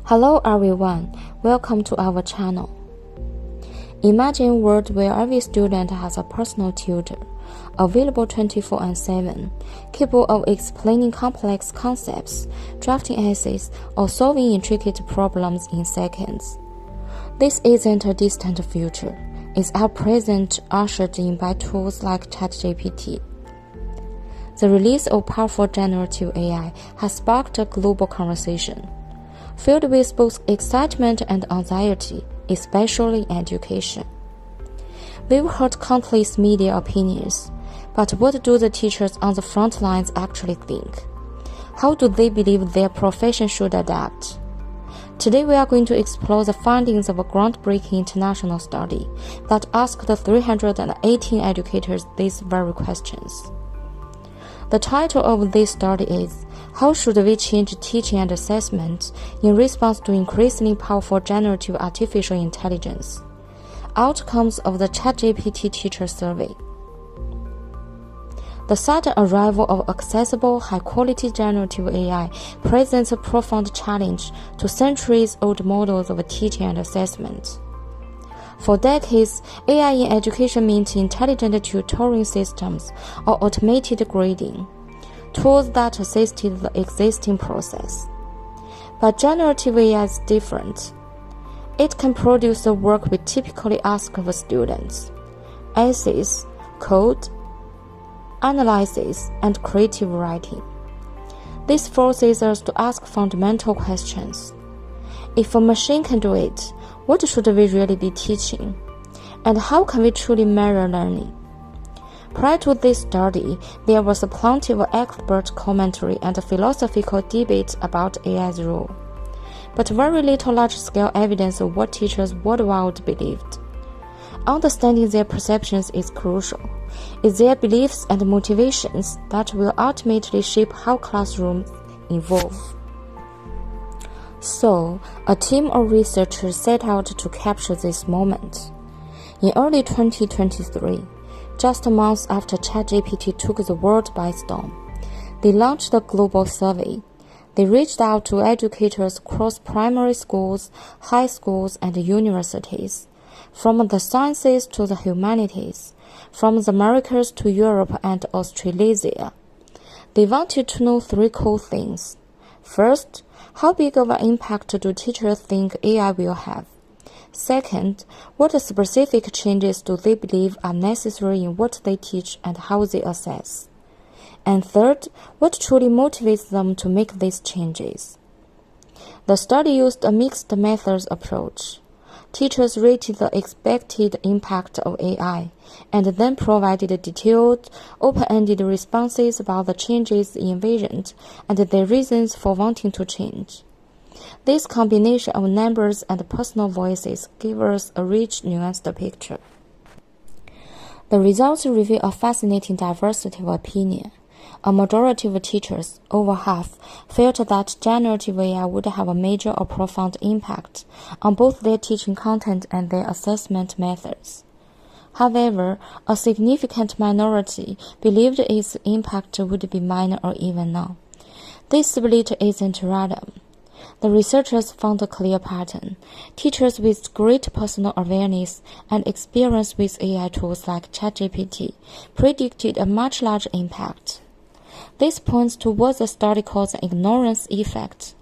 Hello everyone, welcome to our channel. Imagine a world where every student has a personal tutor, available 24/7, capable of explaining complex concepts, drafting essays, or solving intricate problems in seconds. This isn't a distant future, it's our present ushered in by tools like ChatGPT. The release of powerful generative AI has sparked a global conversation, filled with both excitement and anxiety, especially in education. We've heard countless media opinions, but what do the teachers on the front lines actually think? How do they believe their profession should adapt? Today we are going to explore the findings of a groundbreaking international study that asked 318 educators these very questions. The title of this study is How Should We Change Teaching and Assessment in Response to Increasingly Powerful Generative Artificial Intelligence? Outcomes of the ChatGPT Teacher Survey. The sudden arrival of accessible, high-quality generative AI presents a profound challenge to centuries-old models of teaching and assessment. For decades, AI in education meant intelligent tutoring systems or automated grading, tools that assisted the existing process. But generative AI is different. It can produce the work we typically ask of students: essays, code, analysis, and creative writing. This forces us to ask fundamental questions. If a machine can do it, what should we really be teaching? And how can we truly measure learning? Prior to this study, there was plenty of expert commentary and philosophical debate about AI's role, but very little large-scale evidence of what teachers worldwide believed. Understanding their perceptions is crucial. It's their beliefs and motivations that will ultimately shape how classrooms evolve. So, a team of researchers set out to capture this moment. In early 2023, just a month after ChatGPT took the world by storm, they launched a global survey. They reached out to educators across primary schools, high schools, and universities, from the sciences to the humanities, from the Americas to Europe and Australasia. They wanted to know three core things. First, how big of an impact do teachers think AI will have? Second, what specific changes do they believe are necessary in what they teach and how they assess? And third, what truly motivates them to make these changes? The study used a mixed methods approach. Teachers rated the expected impact of AI and then provided detailed, open-ended responses about the changes envisioned and their reasons for wanting to change. This combination of numbers and personal voices gave us a rich, nuanced picture. The results reveal a fascinating diversity of opinion. A majority of teachers, over half, felt that generative AI would have a major or profound impact on both their teaching content and their assessment methods. However, a significant minority believed its impact would be minor or even none. This split isn't random. The researchers found a clear pattern. Teachers with great personal awareness and experience with AI tools like ChatGPT predicted a much larger impact. This points to what the study calls an ignorance effect.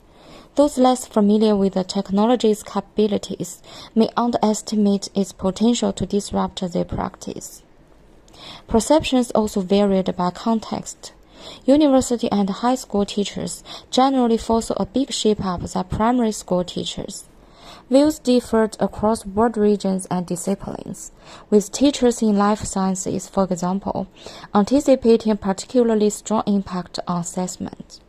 Those less familiar with the technology's capabilities may underestimate its potential to disrupt their practice. Perceptions also varied by context. University and high school teachers generally follow a big shape-up than primary school teachers. Views differed across world regions and disciplines, with teachers in life sciences, for example, anticipating a particularly strong impact on assessment.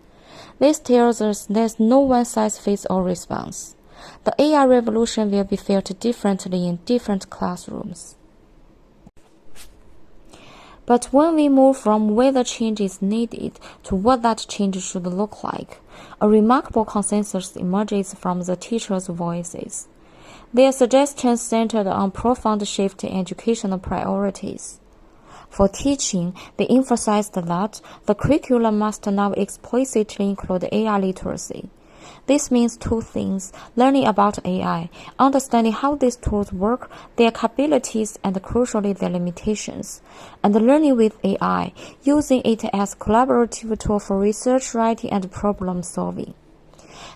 This tells us there's no one-size-fits-all response. The AI revolution will be felt differently in different classrooms. But when we move from whether change is needed to what that change should look like, a remarkable consensus emerges from the teachers' voices. Their suggestions centered on profound shift in educational priorities. For teaching, they emphasized that the curriculum must now explicitly include AI literacy. This means two things: learning about AI, understanding how these tools work, their capabilities, and crucially their limitations, and learning with AI, using it as a collaborative tool for research, writing, and problem solving.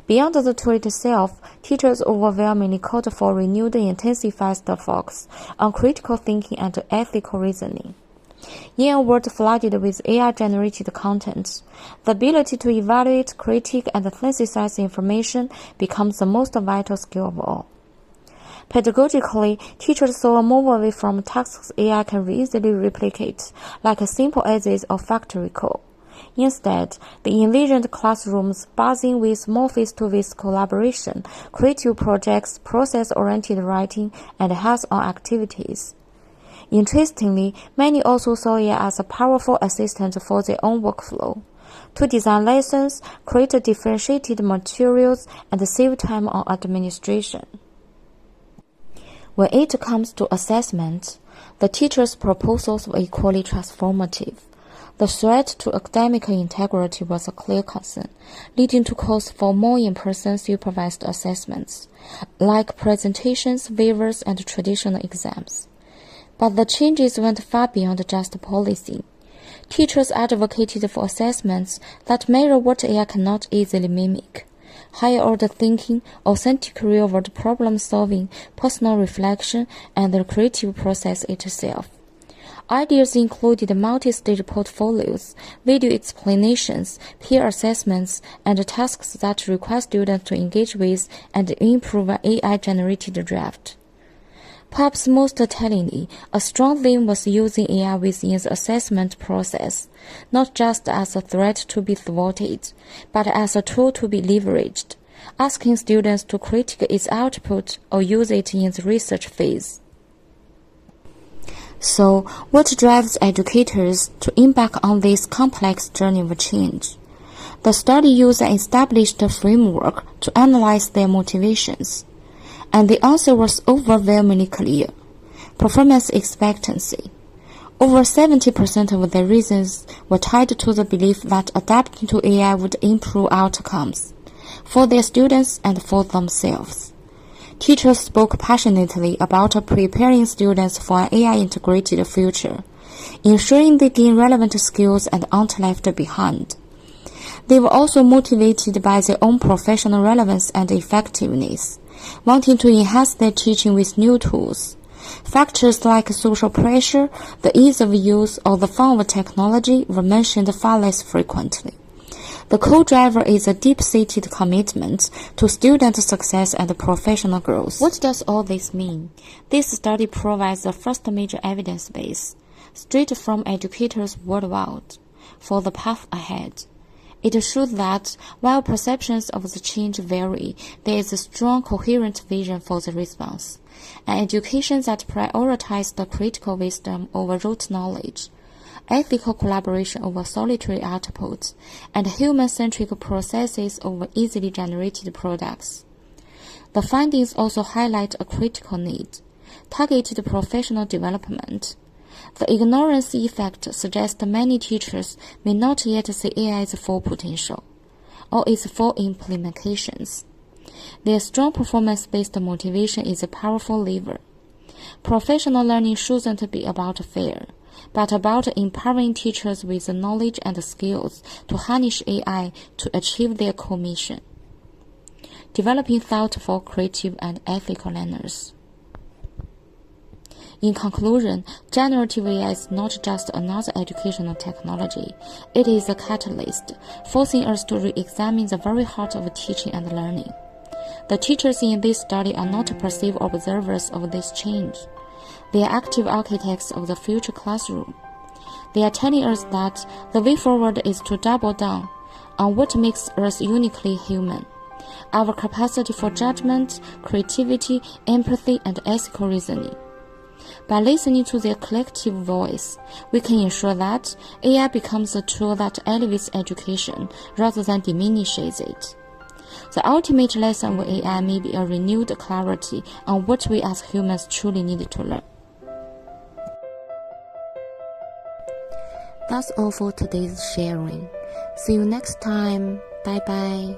Beyond the tool itself, teachers overwhelmingly called for renewed and intensified focus on critical thinking and ethical reasoning. In a world flooded with AI-generated content, the ability to evaluate, critique, and synthesize information becomes the most vital skill of all. Pedagogically, teachers saw a move away from tasks AI can easily replicate, like simple essays or factory code. Instead, they envisioned classrooms buzzing with more face-to-face collaboration, creative projects, process-oriented writing, and hands-on activities. Interestingly, many also saw it as a powerful assistant for their own workflow, to design lessons, create differentiated materials, and save time on administration. When it comes to assessment, the teachers' proposals were equally transformative. The threat to academic integrity was a clear concern, leading to calls for more in-person supervised assessments, like presentations, waivers, and traditional exams. But the changes went far beyond just policy. Teachers advocated for assessments that measure what AI cannot easily mimic: higher-order thinking, authentic real-world problem-solving, personal reflection, and the creative process itself. Ideas included multi-stage portfolios, video explanations, peer assessments, and tasks that require students to engage with and improve an AI-generated draft. Perhaps most tellingly, a strong theme was using AI within the assessment process, not just as a threat to be thwarted, but as a tool to be leveraged, asking students to critique its output or use it in the research phase. So, what drives educators to embark on this complex journey of change? The study used an established framework to analyze their motivations, and the answer was overwhelmingly clear: performance expectancy. Over 70% of their reasons were tied to the belief that adapting to AI would improve outcomes for their students and for themselves. Teachers spoke passionately about preparing students for an AI-integrated future, ensuring they gain relevant skills and aren't left behind. They were also motivated by their own professional relevance and effectiveness, wanting to enhance their teaching with new tools. Factors like social pressure, the ease of use, or the fun of technology were mentioned far less frequently. The co-driver is a deep-seated commitment to student success and professional growth. What does all this mean? This study provides the first major evidence base, straight from educators worldwide, for the path ahead. It shows that while perceptions of the change vary, there is a strong, coherent vision for the response. An education that prioritizes the critical wisdom over rote knowledge, ethical collaboration over solitary outputs, and human-centric processes over easily generated products. The findings also highlight a critical need: targeted professional development. The ignorance effect suggests many teachers may not yet see AI's full potential, or its full implementations. Their strong performance-based motivation is a powerful lever. Professional learning shouldn't be about fear, but about empowering teachers with the knowledge and skills to harness AI to achieve their core mission: developing thoughtful, creative, and ethical learners. In conclusion, generative AI is not just another educational technology. It is a catalyst, forcing us to re-examine the very heart of teaching and learning. The teachers in this study are not passive observers of this change. They are active architects of the future classroom. They are telling us that the way forward is to double down on what makes us uniquely human: our capacity for judgment, creativity, empathy, and ethical reasoning. By listening to their collective voice, we can ensure that AI becomes a tool that elevates education rather than diminishes it. The ultimate lesson of AI may be a renewed clarity on what we as humans truly need to learn. That's all for today's sharing. See you next time. Bye bye.